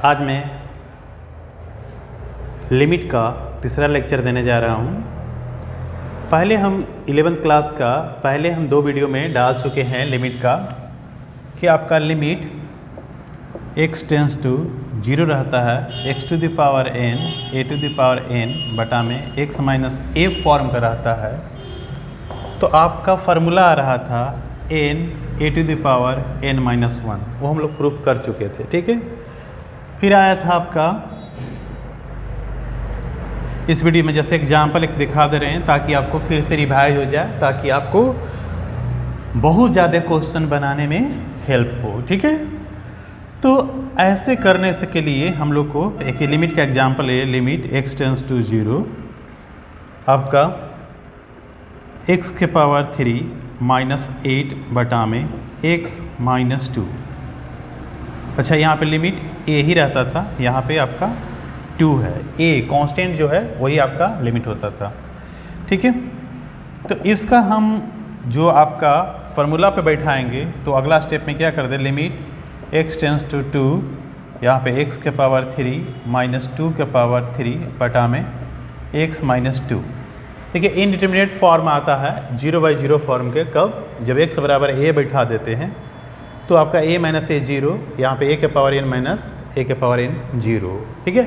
आज मैं लिमिट का तीसरा लेक्चर देने जा रहा हूँ। पहले हम 11th क्लास का हम 2 वीडियो में डाल चुके हैं लिमिट का कि आपका लिमिट x टेंस टू 0 रहता है x to the power n a to the power n बटा में x माइनस a फॉर्म का रहता है। तो आपका फार्मूला आ रहा था n a to the power n minus 1, वो हम लोग प्रूफ कर चुके थे। ठीक है, फिर आया था आपका इस वीडियो में जैसे एग्जाम्पल एक दिखा दे रहे हैं ताकि आपको फिर से रिवाइज हो जाए, ताकि आपको बहुत ज़्यादा क्वेश्चन बनाने में हेल्प हो। ठीक है, तो ऐसे करने से के लिए हम लोग को एक लिमिट का एग्जाम्पल है। लिमिट x टेंस टू 0 आपका x के पावर 3 माइनस 8 बटा में x माइनस 2। अच्छा, यहाँ पे लिमिट a ही रहता था, यहाँ पे आपका 2 है। a कांस्टेंट जो है वही आपका लिमिट होता था। ठीक है, तो इसका हम जो आपका फार्मूला पे बैठाएंगे तो अगला स्टेप में क्या कर दे, लिमिट x टेंस टू 2 यहाँ पे x के पावर 3 माइनस 2 के पावर 3 बटा में x माइनस 2। देखिए इनडिटर्मिनेट फॉर्म आता है 0/0 फॉर्म के, कब जब x बराबर a बैठा देते हैं तो आपका a माइनस a 0, यहाँ पे a के पावर n माइनस a के पावर n 0। ठीक है,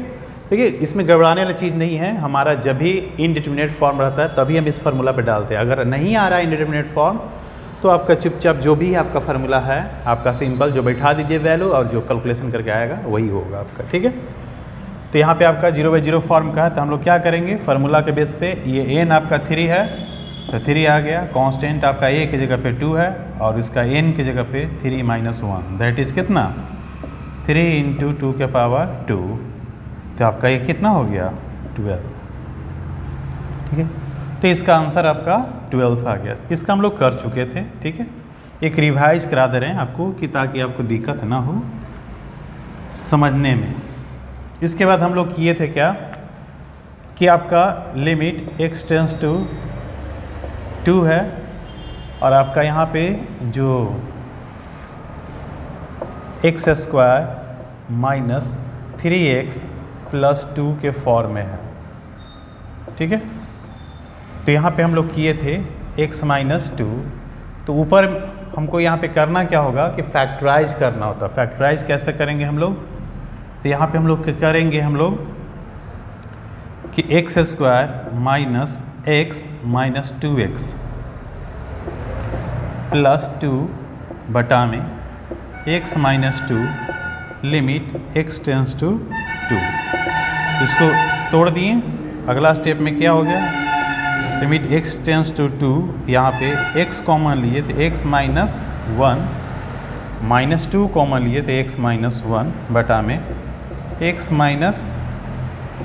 देखिए इसमें गड़बड़ाने वाली चीज़ नहीं है। हमारा जब भी इनडिटर्मिनेट फॉर्म रहता है तभी हम इस फार्मूला पे डालते हैं। अगर नहीं आ रहा है इनडिटर्मिनेट फॉर्म तो आपका चुपचाप जो भी आपका फार्मूला है, आपका सिंबल जो बैठा दीजिए वैल्यू, और जो कैलकुलेशन करके आएगा वही होगा आपका। ठीक है, तो यहाँ पे आपका 0/0 फॉर्म का है, तो हम लोग क्या करेंगे फार्मूला के बेस पे, ये n आपका 3 है तो 3 आ गया, कांस्टेंट आपका a की जगह पे 2 है और इसका n की जगह पे 3 माइनस 1, दैट इज़ कितना 3 इंटू 2 के पावर 2, तो आपका ये कितना हो गया 12। ठीक है, तो इसका आंसर आपका 12 आ गया। इसका हम लोग कर चुके थे। ठीक है, एक रिवाइज करा दे रहे हैं आपको कि ताकि आपको दिक्कत ना हो समझने में। इसके बाद हम लोग किए थे क्या कि आपका लिमिट x टेंस टू 2 है और आपका यहाँ पे जो x square minus 3x plus 2 के फॉर्म में है। ठीक है, तो यहाँ पे हम लोग किए थे x माइनस 2, तो ऊपर हमको यहाँ पे करना क्या होगा कि फैक्टराइज करना होता। फैक्टराइज कैसे करेंगे हम लोग, तो यहाँ पे हम लोग करेंगे कि x square minus x minus 2x plus 2 बटा में x minus 2 limit x tends to 2। इसको तोड़ दिए। अगला स्टेप में क्या हो गया, लिमिट x टेंस टू 2, यहाँ पे x कॉमन लिए तो x माइनस 1 माइनस 2 कॉमन लिए तो x माइनस 1 बटा में x माइनस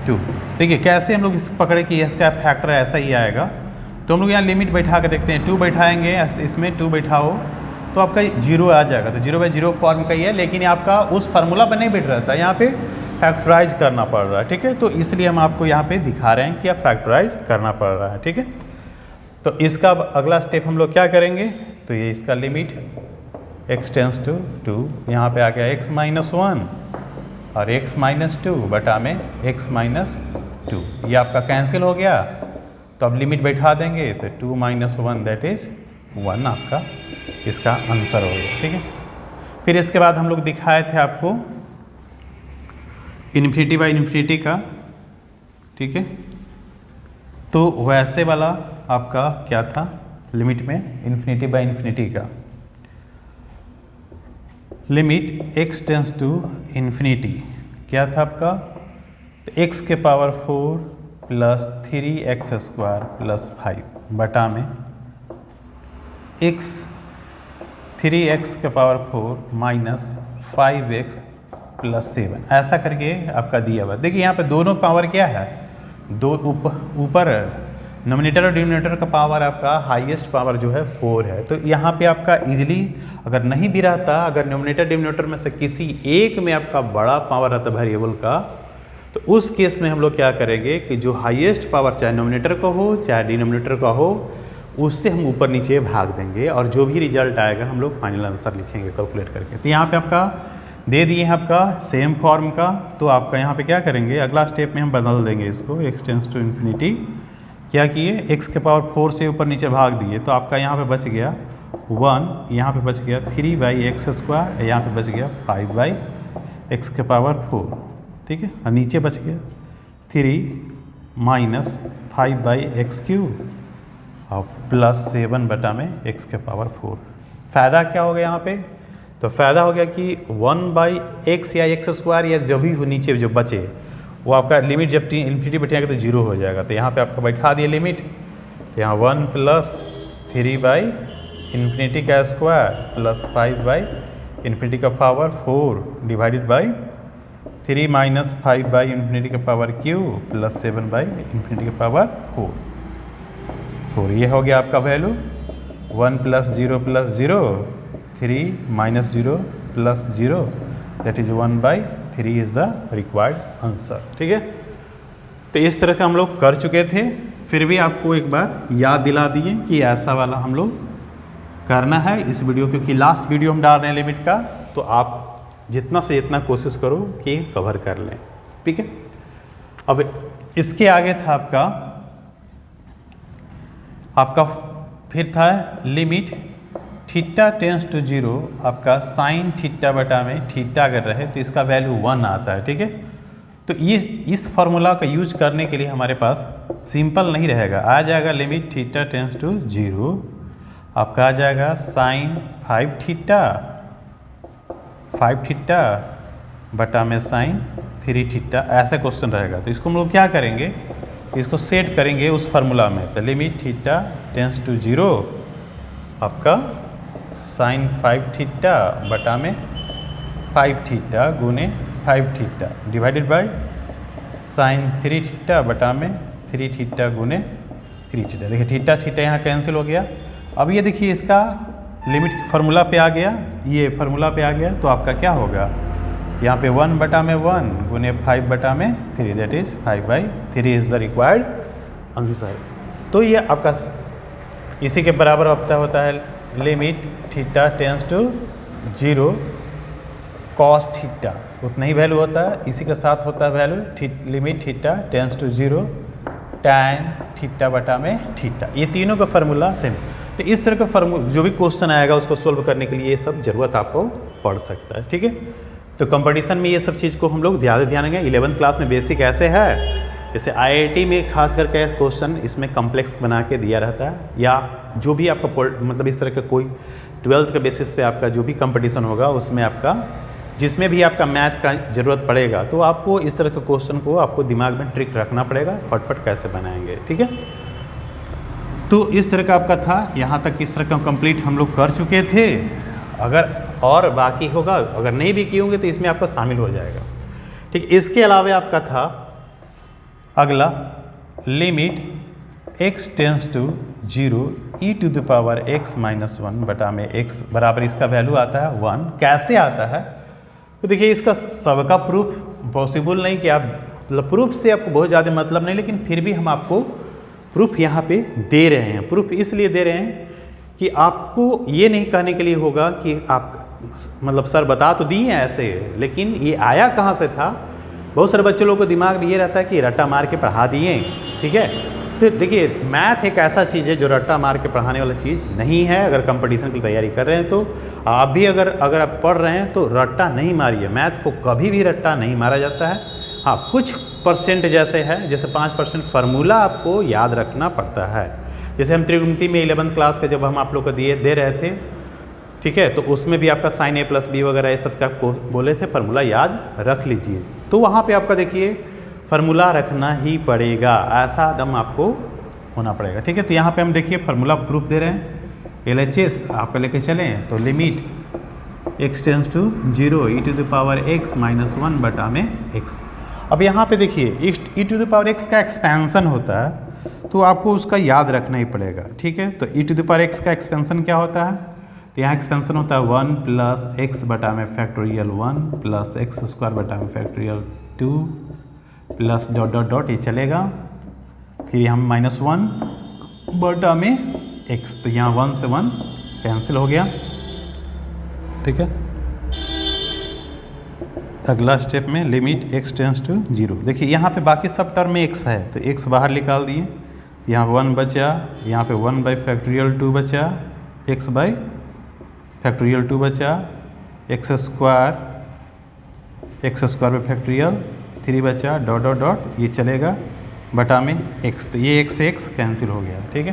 2। देखिए कैसे हम लोग इस पकड़े कि इसका फैक्टर ऐसा ही आएगा। तो हम लोग यहाँ लिमिट बैठा के देखते हैं, 2 बैठाएंगे, इसमें 2 बैठाओ तो आपका 0 आ जाएगा। तो 0/0 फॉर्म का ही है, लेकिन आपका उस फार्मूला पर नहीं बैठ रहा था, यहाँ पे फैक्टराइज करना पड़ रहा है। ठीक है, तो इसलिए हम आपको यहाँ पे दिखा रहे हैं कि आप फैक्टराइज करना पड़ रहा है। ठीक है, तो इसका अगला स्टेप हम लोग क्या करेंगे, तो ये इसका लिमिट x टेंस टू 2, यहाँ पे आ गया x माइनस 1 और x माइनस 2 बटा में x माइनस 2, ये आपका कैंसिल हो गया। तो अब लिमिट बैठा देंगे तो 2 माइनस 1 दैट इज़ 1 आपका इसका आंसर हो गया। ठीक है, फिर इसके बाद हम लोग दिखाए थे आपको इन्फिनिटी बाई इन्फिनिटी का। ठीक है, तो वैसे वाला आपका क्या था लिमिट में इन्फिनिटी बाई इन्फिनिटी का, limit x tends to infinity क्या था आपका, तो x के power 4 plus 3x square plus 5 बटा में x 3x के पावर 4 माइनस 5x प्लस 7, ऐसा करके आपका दिया हुआ। देखिए यहाँ पे दोनों पावर क्या है, दो ऊपर नोमिनेटर और डिनोमिनेटर का पावर आपका हाईएस्ट पावर जो है 4 है। तो यहाँ पे आपका इजीली अगर नहीं भी रहता, अगर नोमिनेटर डिनोमिनेटर में से किसी एक में आपका बड़ा पावर रहता वेरिएबल का, तो उस केस में हम लोग क्या करेंगे कि जो हाईएस्ट पावर चाहे नोमिनेटर का हो चाहे डिनोमिनेटर का हो, उससे हम ऊपर नीचे भाग देंगे और जो भी रिजल्ट आएगा हम लोग फाइनल आंसर लिखेंगे कैलकुलेट करके। तो यहाँ पे आपका दे दिए हैं आपका सेम फॉर्म का, तो आपका यहाँ पे क्या करेंगे, अगला स्टेप में हम बदल देंगे इसको, x टेंस टू इन्फिनिटी। क्या किए, x के पावर 4 से ऊपर नीचे भाग दिए, तो आपका यहाँ पे बच गया 1, यहाँ पे बच गया 3/x², यहाँ पे बच गया 5/x के पावर 4, ठीक है। और नीचे बच गया 3 - 5/x³ और +7 बटा में x के पावर 4। फ़ायदा क्या हो गया यहाँ पे, तो फ़ायदा हो गया कि 1/x या x² या जो भी हो नीचे जो बचे वो आपका लिमिट जब इन्फिनिटी बैठेगा तो 0 हो जाएगा। तो यहाँ पे आपका बैठा दिया लिमिट, तो यहाँ 1 + 3/∞ का स्क्वायर + 5/∞ का पावर 4 डिवाइडेड बाई 3 - 5/∞ का पावर क्यूब + 7/∞ का पावर 4। ये हो गया आपका value 1 + 0 + 0, 3 - 0 + 0, that is 1/3 is the required answer, ठीक है। तो इस तरह का हम लोग कर चुके थे, फिर भी आपको एक बार याद दिला दिए कि ऐसा वाला हम लोग करना है इस वीडियो, क्योंकि लास्ट वीडियो हम डाल रहे हैं लिमिट का, तो आप जितना से जितना कोशिश करो कि कवर कर लें, ठीक है। अब इसके आगे था आपका फिर था लिमिट थीटा टेंस टू 0, आपका साइन थीटा बटा में थीटा अगर रहे तो इसका वैल्यू 1 आता है, ठीक है। तो ये इस फॉर्मूला का यूज करने के लिए हमारे पास सिंपल नहीं रहेगा, आ जाएगा लिमिट थीटा टेंस टू 0, आपका आ जाएगा साइन 5 थीटा बटा में साइन 3 थीटा, ऐसा क्वेश्चन रहेगा। तो इसको हम लोग क्या करेंगे, इसको सेट करेंगे उस फार्मूला में। तो लिमिट थीटा टेंस टू 0 आपका साइन 5 थीटा बटा में 5 थीटा गुने 5 theta divided by sine 3 theta बटा में 3 थीटा गुने 3 थीटा। देखिए थीटा थीटा यहाँ कैंसिल हो गया। अब ये देखिए इसका लिमिट फार्मूला पे आ गया, ये फार्मूला पे आ गया, तो आपका क्या होगा, यहाँ पे 1 बटा में 1 गुने 5 बटा में 3, that is 5/3 is the required answer. तो ये आपका इसी के बराबर होता है limit theta tends to 0 cos theta, उतना ही वैल्यू होता है। इसी के साथ होता है value limit theta tends to 0 tan theta बटा में थीटा। ये तीनों का फार्मूला सेम। तो इस तरह का फार्मूला जो भी क्वेश्चन आएगा उसको सोल्व करने के लिए ये सब ज़रूरत आपको पड़ सकता है, ठीक है। तो कंपटीशन में ये सब चीज़ को हम लोग ध्यान देंगे। 11th क्लास में बेसिक ऐसे है, जैसे IIT में खास करके क्वेश्चन इसमें कॉम्प्लेक्स बना के दिया रहता है, या जो भी आपका मतलब इस तरह का कोई 12th के बेसिस पे आपका जो भी कंपटीशन होगा उसमें आपका जिसमें भी आपका मैथ का ज़रूरत पड़ेगा, तो आपको इस तरह के क्वेश्चन को आपको दिमाग में ट्रिक रखना पड़ेगा, फटफट कैसे बनाएंगे, ठीक है। तो इस तरह का आपका था, यहाँ तक इस तरह का कंप्लीट हम लोग कर चुके थे। अगर और बाकी होगा, अगर नहीं भी किए होंगे तो इसमें आपका शामिल हो जाएगा, ठीक। इसके अलावा आपका था अगला limit x tends to 0 e⁻x - 1 बटा में x बराबर इसका वैल्यू आता है 1। कैसे आता है, तो देखिए इसका सबका प्रूफ पॉसिबल नहीं कि आप मतलब प्रूफ से आपको बहुत ज़्यादा मतलब नहीं, लेकिन फिर भी हम आपको प्रूफ यहाँ पे दे रहे हैं। प्रूफ इसलिए दे रहे हैं कि आपको ये नहीं कहने के लिए होगा कि आप मतलब सर बता तो दिए हैं ऐसे, लेकिन ये आया कहाँ से था। बहुत सारे बच्चे लोगों को दिमाग में ये रहता है कि रट्टा मार के पढ़ा दिए, ठीक है। तो देखिए मैथ एक ऐसा चीज़ है जो रट्टा मार के पढ़ाने वाला चीज़ नहीं है। अगर कंपटीशन की तैयारी कर रहे हैं तो आप भी अगर आप पढ़ रहे हैं तो रट्टा नहीं मारिए। मैथ को कभी भी रट्टा नहीं मारा जाता है। हाँ, कुछ परसेंट जैसे है, जैसे 5% फार्मूला आपको याद रखना पड़ता है। जैसे हम त्रिकोणमिति में 11th क्लास का जब हम आप लोग को दे रहे थे, ठीक है, तो उसमें भी आपका साइन a + b वगैरह ये सब का बोले थे, फार्मूला याद रख लीजिए। तो वहाँ पे आपका देखिए फार्मूला रखना ही पड़ेगा, ऐसा दम आपको होना पड़ेगा, ठीक है। तो यहाँ पे हम देखिए फार्मूला प्रूफ दे रहे हैं, LHS आपको लेके चलें तो limit x tends to 0 e⁻x - 1 बटा में x। अब यहाँ पे देखिए e⁻x का एक्सपेंसन होता है, तो आपको उसका याद रखना ही पड़ेगा, ठीक है। तो e⁻x का एक्सपेंसन क्या होता है, तो यहाँ एक्सपेंसन होता है 1 + x बटा में फैक्टोरियल 1 + x² बटा में factorial 2 plus dot dot dot ये चलेगा, फिर हम -1 बटा में x, तो यहाँ 1 से 1 कैंसिल हो गया, ठीक है। अगला स्टेप में लिमिट x टेंस टू 0। देखिए यहाँ पे बाकी सब टर्म में x है तो x बाहर निकाल दिए, यहाँ 1 बचा, यहाँ पे 1 बाई फैक्टोरियल 2 बचा, x बाई फैक्टोरियल 2 बचा, एक्स स्क्वायर पे फैक्टोरियल 3 बचा, डॉट डॉट डॉट ये चलेगा बटा में x, तो ये x से x कैंसिल हो गया, ठीक है।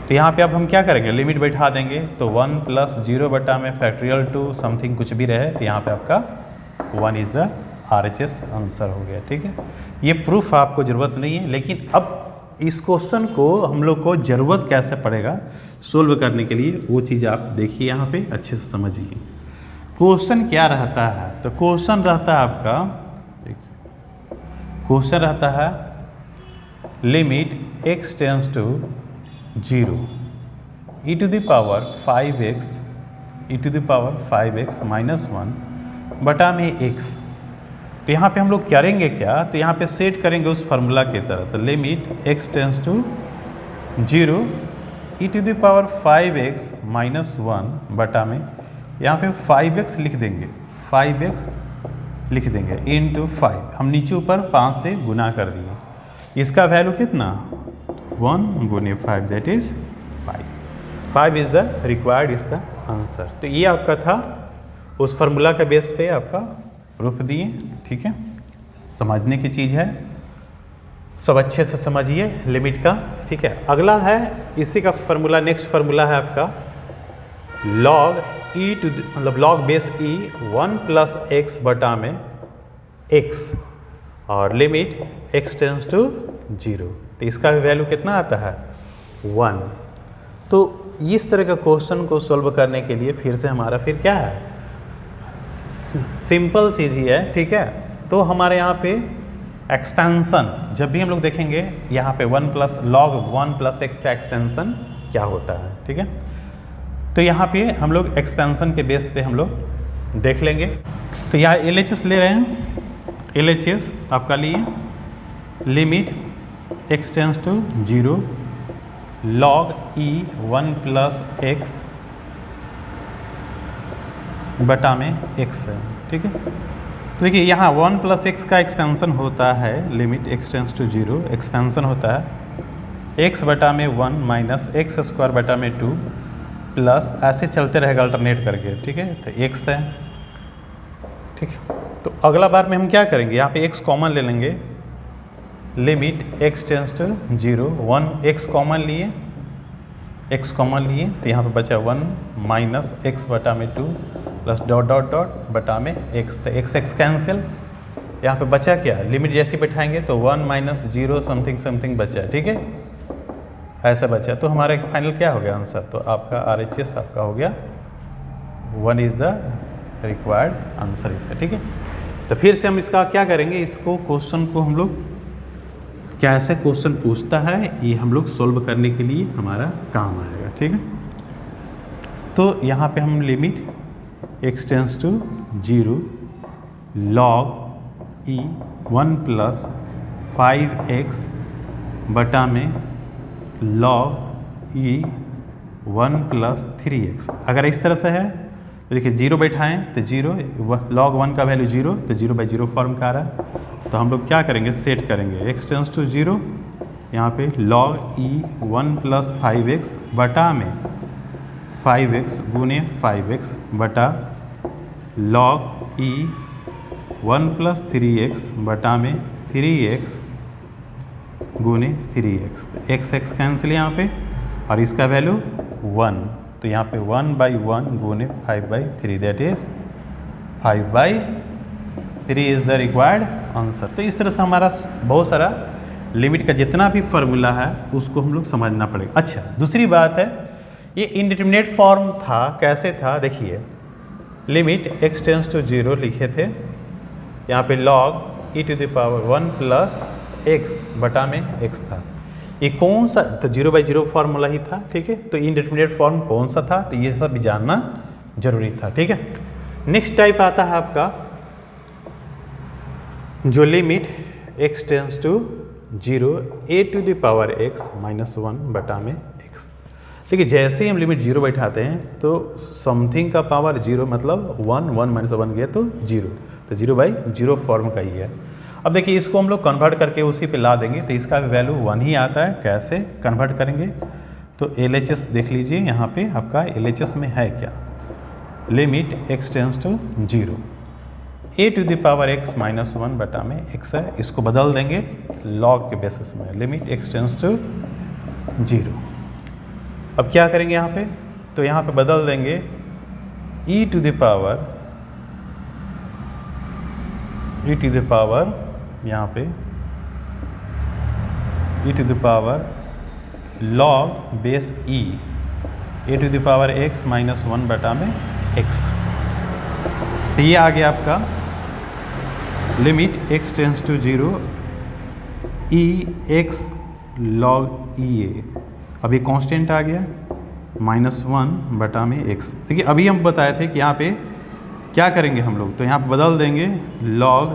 तो यहाँ पे अब हम क्या करेंगे, लिमिट बैठा देंगे, तो 1 प्लस 0 बटा में फैक्टोरियल 2 समथिंग कुछ भी रहे, तो यहाँ पे आपका 1 इज़ द RHS आंसर हो गया, ठीक है। ये प्रूफ आपको ज़रूरत नहीं है, लेकिन अब इस क्वेश्चन को हम लोग को ज़रूरत कैसे पड़ेगा सोल्व करने के लिए, वो चीज़ आप देखिए यहाँ पे अच्छे से समझिए। क्वेश्चन क्या रहता है, तो क्वेश्चन रहता है आपका, क्वेश्चन रहता है limit x tends to 0 e to the power 5x minus 1 बटा में x। तो यहाँ पे हम लोग करेंगे क्या, तो यहाँ पे सेट करेंगे उस फार्मूला की तरह, तो limit x tends to 0 e to the power 5x minus 1 बटा में, यहाँ पे 5x लिख देंगे, 5x लिख देंगे इंटू 5, हम नीचे ऊपर 5 से गुना कर दिए, इसका वैल्यू कितना 1 गुने 5 that is 5 is the required इसका आंसर। तो ये आपका था, उस फार्मूला का बेस पे आपका प्रूफ दिए, ठीक है। समझने की चीज़ है, सब अच्छे से समझिए लिमिट का, ठीक है। अगला है इसी का फार्मूला, नेक्स्ट फार्मूला है आपका लॉग ई टू मतलब लॉग बेस ई 1 प्लस एक्स बटा में x और लिमिट x टेंस टू 0, तो इसका भी वैल्यू कितना आता है 1। तो इस तरह का क्वेश्चन को सॉल्व करने के लिए फिर से हमारा फिर क्या है, सिंपल चीज़ ही है, ठीक है। तो हमारे यहाँ पे एक्सपेंसन जब भी हम लोग देखेंगे, यहाँ पे 1 प्लस लॉग 1 प्लस एक्स का एक्सपेंसन क्या होता है, ठीक है। तो यहाँ पे हम लोग एक्सपेंसन के बेस पे हम लोग देख लेंगे। तो यहाँ LHS ले रहे हैं, LHS आपका लिए limit x tends to 0 log e 1 plus x बटा में x है, ठीक है। तो देखिए यहाँ 1 प्लस एक्स का एक्सपेंसन होता है, limit x tends to 0 expansion होता है x बटा में 1 माइनस एक्स स्क्वायर बटा में 2 प्लस ऐसे चलते रहेगा अल्टरनेट करके, ठीक है। तो x है, ठीक है। तो अगला बार में हम क्या करेंगे, यहाँ पे x कॉमन ले लेंगे, limit x tends to 0 1 x common लिए, तो यहाँ पे बचा 1 माइनस x बटा में 2 प्लस डॉट डॉट डॉट बटा में x, तो x कैंसिल, यहाँ पे बचा क्या, लिमिट जैसे बैठाएंगे तो 1 माइनस 0 समथिंग समथिंग बचा, ठीक है, ऐसा बचा। तो हमारा फाइनल क्या हो गया आंसर, तो आपका RHS आपका हो गया 1 इज़ द रिक्वायर्ड आंसर इसका, ठीक है। तो फिर से हम इसका क्या करेंगे, इसको क्वेश्चन को हम लोग क्या ऐसे क्वेश्चन पूछता है, ये हम लोग सोल्व करने के लिए हमारा काम आएगा, ठीक है। तो यहाँ पे हम limit x tends to 0 log e 1 plus 5x बटा में लॉग e 1 प्लस 3x, अगर इस तरह से है तो देखिए 0 बैठाएँ तो 0, लॉग 1 का वैल्यू 0, तो 0/0 फॉर्म का आ रहा है। तो हम लोग क्या करेंगे, सेट करेंगे x टेंस टू 0, यहाँ पे log e 1 प्लस 5x बटा में 5x गुने 5x बटा log e 1 प्लस 3x बटा में 3x गुने 3x, तो x कैंसिल यहाँ पे, और इसका वैल्यू 1, तो यहाँ पे 1/1 गुने 5/3 that is 5/3 is the required answer. तो इस तरह से हमारा बहुत सारा लिमिट का जितना भी फार्मूला है उसको हम लोग समझना पड़ेगा। अच्छा, दूसरी बात है, ये इनडिटरमिनेट फॉर्म था, कैसे था देखिए, लिमिट x टेंस टू 0 लिखे थे, यहाँ पे log e to the power 1 plus x बटा में x था, ये कौन सा, तो 0/0 फार्मूला ही था, ठीक है। तो इनडिटरमिनेट फॉर्म कौन सा था, तो ये सब भी जानना जरूरी था, ठीक है। नेक्स्ट टाइप आता है आपका जो limit x tends to 0 a to the power x minus 1 बटा में x। देखिए जैसे ही हम लिमिट 0 बैठाते हैं तो समथिंग का पावर 0 मतलब 1 माइनस 1 गया तो 0, तो 0/0 फॉर्म का ही है। अब देखिए इसको हम लोग कन्वर्ट करके उसी पे ला देंगे तो इसका भी वैल्यू 1 ही आता है। कैसे कन्वर्ट करेंगे तो LHS देख लीजिए, यहाँ पे आपका LHS में है क्या, limit x tends to 0 a⁻x - 1 बटा में x है, इसको बदल देंगे लॉग के बेसिस में, लिमिट x टेंस टू 0। अब क्या करेंगे यहाँ पे, तो यहाँ पे बदल देंगे यहाँ पे log बेस a⁻x - 1 बटा में x। तो ये आ गया आपका limit x tends to 0 ex log EA। अब ये कांस्टेंट आ गया -1 बटा में x। देखिए अभी हम बताए थे कि यहाँ पे क्या करेंगे हम लोग, तो यहाँ पे बदल देंगे log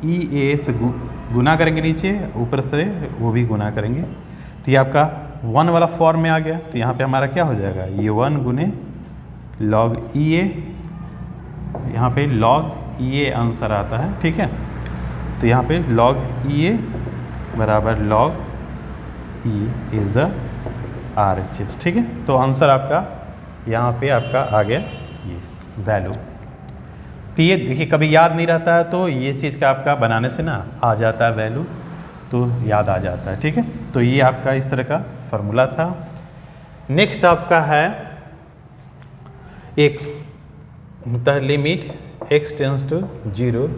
EA से गुना करेंगे, नीचे ऊपर से वो भी गुना करेंगे, तो ये आपका 1 वाला फॉर्म में आ गया। तो यहाँ पे हमारा क्या हो जाएगा, ये 1 गुने log EA, यहाँ पे log EA आंसर आता है, ठीक है। तो यहाँ पे log EA बराबर log E is the RHS, ठीक है। तो आंसर आपका यहाँ पे आपका आ गया ये वैल्यू। तो ये देखिए कभी याद नहीं रहता है तो ये चीज़ का आपका बनाने से ना आ जाता है वैल्यू, तो याद आ जाता है, ठीक है। तो ये आपका इस तरह का फार्मूला था। नेक्स्ट आपका है एक limit x tends to 0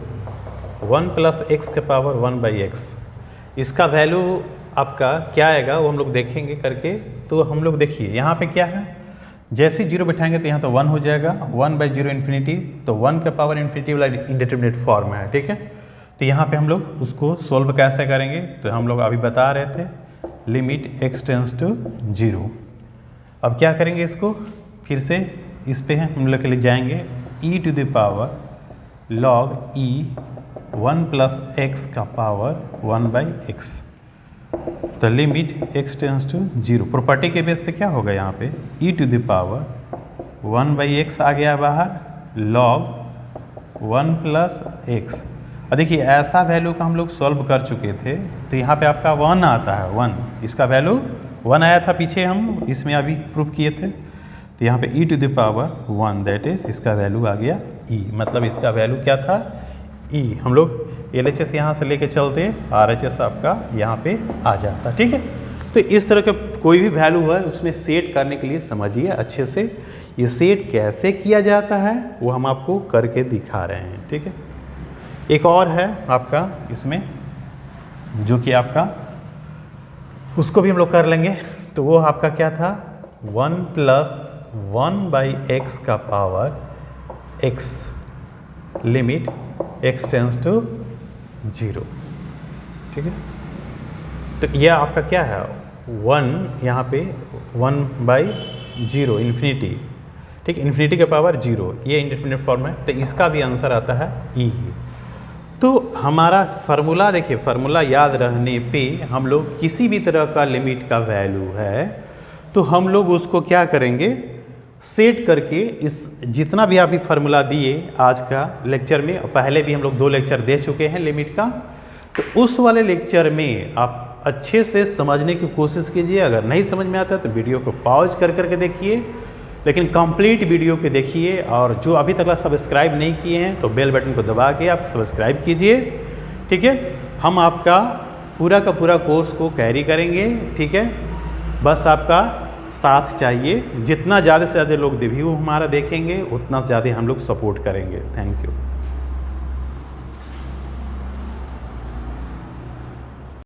1 + x⁻ 1/x। इसका वैल्यू आपका क्या आएगा वो हम लोग देखेंगे करके। तो हम लोग देखिए यहाँ पे क्या है, जैसे 0 बैठाएंगे तो यहाँ तो 1 हो जाएगा, 1/0 इन्फिनिटी, तो 1 के पावर इन्फिनिटी वाला इंडिटरमिनेट फॉर्म है, ठीक है। तो यहाँ पे हम लोग उसको सोल्व कैसे करेंगे, तो हम लोग अभी बता रहे थे लिमिट x टेंस टू 0। अब क्या करेंगे, इसको फिर से इस पे हम लोग लिख जाएंगे e⁻log E 1 + x⁻1/x। तो limit x tends to 0 property के बेस पे क्या होगा, यहाँ पे e⁻1/x आ गया बाहर, log 1 + x। और देखिए ऐसा वैल्यू का हम लोग सॉल्व कर चुके थे, तो यहाँ पे आपका 1 आता है, 1 इसका वैल्यू 1 आया था पीछे, हम इसमें अभी प्रूफ किए थे। तो यहाँ पे e⁻1 दैट इज इसका वैल्यू आ गया e, मतलब इसका वैल्यू क्या था e। हम लोग LHS यहाँ से लेके चलते RHS आपका यहाँ पे आ जाता, ठीक है। तो इस तरह का कोई भी वैल्यू है उसमें सेट करने के लिए समझिए अच्छे से, ये सेट कैसे किया जाता है वो हम आपको करके दिखा रहे हैं, ठीक है। एक और है आपका इसमें जो कि आपका उसको भी हम लोग कर लेंगे। तो वो आपका क्या था, 1 + 1/x⁻x limit x tends to 0, ठीक है। तो यह आपका क्या है, 1 यहाँ पे 1/0 इन्फिनिटी, ठीक, इन्फिनिटी के पावर 0, ये इंडिटरमिनेट फॉर्म है। तो इसका भी आंसर आता है e। तो हमारा फार्मूला देखिए, फार्मूला याद रहने पे हम लोग किसी भी तरह का लिमिट का वैल्यू है तो हम लोग उसको क्या करेंगे, सेट करके इस जितना भी अभी फार्मूला दिए आज का लेक्चर में, पहले भी हम लोग 2 लेक्चर दे चुके हैं लिमिट का, तो उस वाले लेक्चर में आप अच्छे से समझने की कोशिश कीजिए। अगर नहीं समझ में आता तो वीडियो को पॉज कर करके देखिए, लेकिन कंप्लीट वीडियो को देखिए। और जो अभी तक सब्सक्राइब नहीं किए हैं तो बेल बटन को दबा के आप सब्सक्राइब कीजिए, ठीक है। हम आपका पूरा का पूरा कोर्स को कैरी करेंगे, ठीक है। बस आपका साथ चाहिए, जितना ज़्यादा से ज़्यादा लोग व्यू हमारा देखेंगे उतना ज़्यादा हम लोग सपोर्ट करेंगे। Thank you.